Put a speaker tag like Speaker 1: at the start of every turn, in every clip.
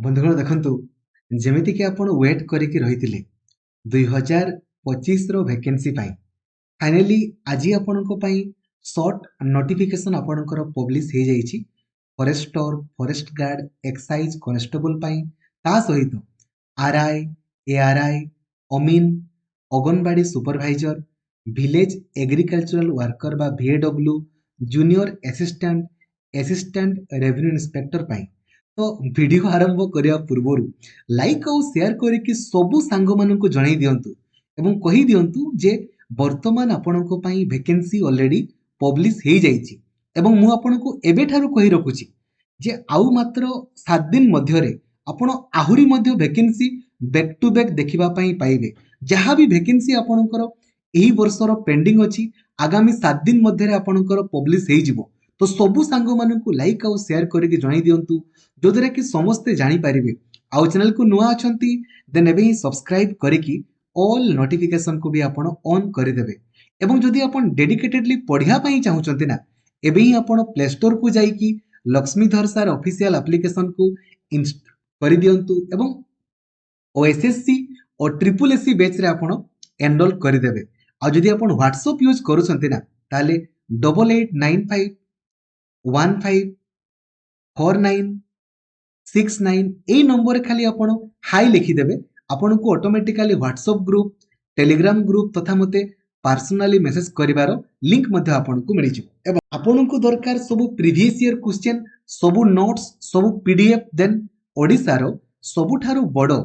Speaker 1: बंधुगण देखंतु जेमिति कि आपण वेट करिकि रहिथिले 2025 रो वैकेंसी पाई फाइनली आज आपनको पाई शॉर्ट नोटिफिकेशन आपणकर पब्लिश हो जाइए forester forest guard excise constable पाई ता सहित आरआई एआरआई अमीन Anganwadi supervisor village agricultural worker बा VAW junior assistant assistant revenue inspector पाई तो वीडियो आरंभ करने पूर्व लाइक और शेयर करके सबू सांग मानक जन दिंतु एवं कही दिंतु जे वर्तमान आपणको पाई वैकेंसी ऑलरेडी पब्लिश हो जाइए एवं मु आपनको एबेठारु कही रखुची जे आउ मात्र 7 दिन मध्यरे आपण आहुरी मध्य वैकेंसी बैक टू बैक देखिबा पाई पाइबे जहाँ भी वैकेंसी आपणकर एही वर्षर पेंडिंग अछि आगामी 7 दिन मध्यरे आपणकर पब्लिश हो जिवो तो सबू सांग मानकु लाइक और शेयर करके जणाई दियंतु जो द्वारा कि समस्ते जानी पारिबे आउ चैनल को नुआ अछंती देन एबे ही सब्सक्राइब करिकी ऑल नोटिफिकेशन को भी आपण ऑन कर देबे एवं जदि आपण डेडिकेटेडली पढ़िया पई चाहुचंती ना एबे ही आपण प्ले स्टोर को जाईकी लक्ष्मीधर सर ऑफिशियल एप्लीकेशन को इंस्टॉल कर दियंतु एवं ओएसएससी और ट्रिपल एससी बैच रे आपण एनरोल कर देबे आ जदि आपण व्हाट्सएप यूज करूचंती ना ताले 8895154969 ए नंबर खाली आपण हाई लिखिदेवे आपन को automatically WhatsApp group Telegram group तथा मते पर्सनली मेसेज करिवार लिंक मध्ये आपन को मिल जिवो एवं आपन को दरकार सब प्रीवियस ईयर क्वेश्चन सब नोट्स सब पीडीएफ देन ओडिसा रो सबुठारु बड़ो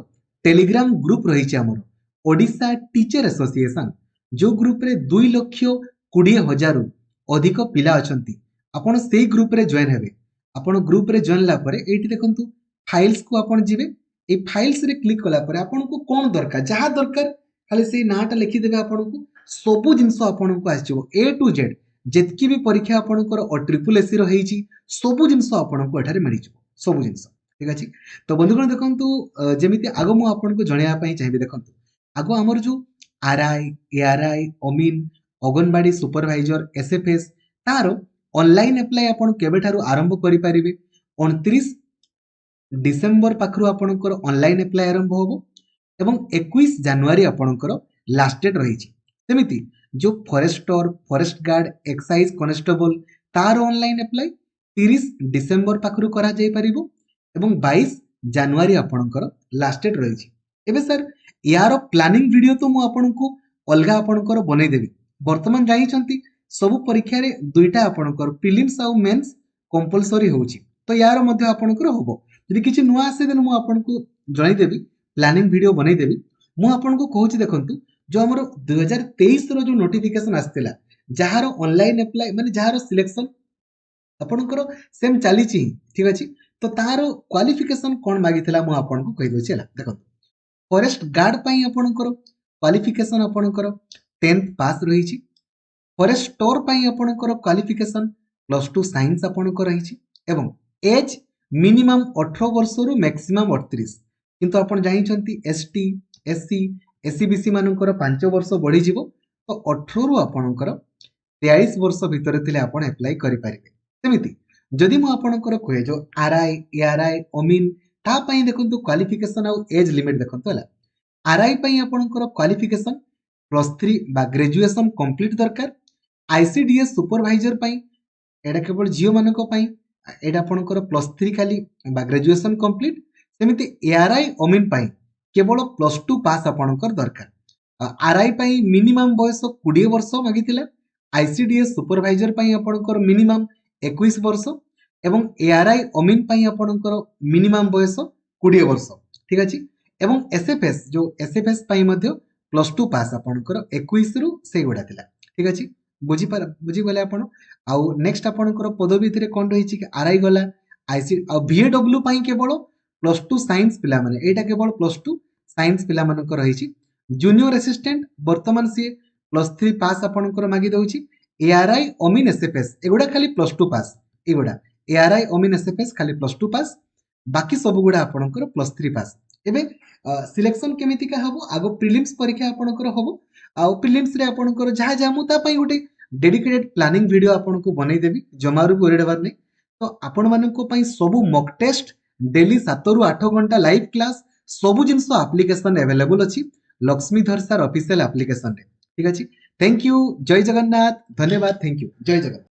Speaker 1: टेलीग्राम ग्रुप रही हमर ओडिशा टीचर एसोसिएशन जो ग्रुप रे 2,20,000 अधिक पिला अछंती आपण सेही ग्रुप रे जॉइन हेबे आपण ग्रुप रे जॉइन ला परे एठी देखंतु फाइल्स को आपण जिवे ए फाइल्स रे क्लिक कला परे आपण को कोन दरकार जहा दरकार खाली से नाटा लिखि देबे आपण को सबु जिंस आपण को आछिबो A to Z जेतकी भी परीक्षा आपण को और ट्रिपल एससी रो हेची सबु जिंस आपण को एठारे मिलि जिवो सबु जिंस ठीक अछि तो बंधुगण देखंतु जेमिति आगो मु आपण को जणिया पई चाहिबे देखंतु आगो हमर जो आरआई एआरआई अमीन अंगनवाड़ी सुपरवाइजर एसएफएस तारो ऑनलाइन अप्लाई आपण केबेठारु आरंभ करि परिबे 29 डिसेंबर पाखरु आपणकर ऑनलाइन अप्लाई आरंभ होबो एवं 21 जनवरी आपणकर लास्ट डेट रही सेमिति जो forester forest guard excise constable तार ऑनलाइन अप्लाई 30 डिसेंबर पाखरु करा जाय परिबो एवं 22 जनवरी आपणकर लास्ट डेट रही एबे सर यार प्लानिंग वीडियो तो मु आपनको अलगा आपणकर बनै देबी वर्तमान जाई छंती सब परीक्षा रे दुईटा आपणकर प्रीलिम्स आ मेंस कंपलसरी होउची तो यार मध्य आपणकर होबो यदि किछि नुआ आसे देन मु आपनको जणाई देबी प्लानिंग वीडियो बनै देबी मु आपनको कहूची देखंतु जो हमर 2023 रो जो नोटिफिकेशन आस्तिला जहार ऑनलाइन अप्लाई माने जहार सिलेक्शन आपणकर सेम चली छी ठीक अछि तो तार क्वालिफिकेशन कोन मागितला मु आपनको कहि दोछि हला देखंतु फॉरेस्ट गार्ड पाई आपणकर क्वालिफिकेशन आपणकर 10th पास रही छी फॉरेस्टर पाई आपणकर क्वालिफिकेशन +2 साइंस आपणकर रही छी एवं एज मिनिमम 18 वर्ष रु मैक्सिमम 38 किंतु आपण जानि छंती एसटी एससी एससीबीसी मानकर 5 वर्ष बढ़ी जिवो तो 18 रु आपणकर 43 वर्ष भितर थिले आपण अप्लाई करि परिबे सेमिति जदि मु आपणकर कहे जो आरआई एआरआई अमीन ता पाई देखंतु क्वालिफिकेशन आ एज लिमिट देखंतु हला आरआई पाई आपणकर क्वालिफिकेशन +3 बा ग्रेजुएशन कंप्लीट दरकार आईसीडीएस सुपरवाइजर पाई एडा केवल जियो मानको पाई एडा आपणकर +3 खाली बा ग्रेजुएशन कंप्लीट सेमिति एआरआई अमीन पाई केवल +2 पास आपणकर दरकार आरआई पाई मिनिमम बयस 20 वर्ष मागिथिला आईसीडीएस सुपरवाइजर पाई आपणकर मिनिमम 21 वर्ष एवं एआरआई अमीन पाई आपणकर मिनिमम बयस 20 वर्ष ठीक अछि एवं एसएफएस जो एसएफएस पाई मध्य +2 पास आपणकर 21 रु से गुडा थिला ठीक अछि बुझी गले आपण आउ नेक्स्ट आपणकर पदवी भितरे कोन रही छि कि आरआई गला आईसी आ VAW पाई केवल +2 साइंस पिला माने एटा केवल +2 साइंस पिला मानकर रही छि जूनियर असिस्टेंट वर्तमान सी +3 पास आपणकर मागी दउछि एआरआई अमीन एसएफएस एगुडा खाली +2 पास एगुडा एआरआई अमीन एसएफएस खाली +2 पास बाकी सब गुडा आपणकर +3 पास एबे सिलेक्शन केमिति का हबो आगो प्रीलिम्स परीक्षा आपणकर हबो आ प्रीलिम्स रे आपणकर जहा जहा मु ता पई गुटे डेडिकेटेड प्लानिंग वीडियो आपनको बनै देबी जमारू गोरेडबार नै तो आपण मानको पई सब मॉक टेस्ट डेली 7 रु 8 घंटा लाइव क्लास सबु जिनस एप्लिकेशन अवेलेबल अछि लक्ष्मीधर सर ऑफिशियल एप्लिकेशन रे। ठीक अछि। Thank you. जय जगन्नाथ। धन्यवाद। Thank you. जय जगन्नाथ।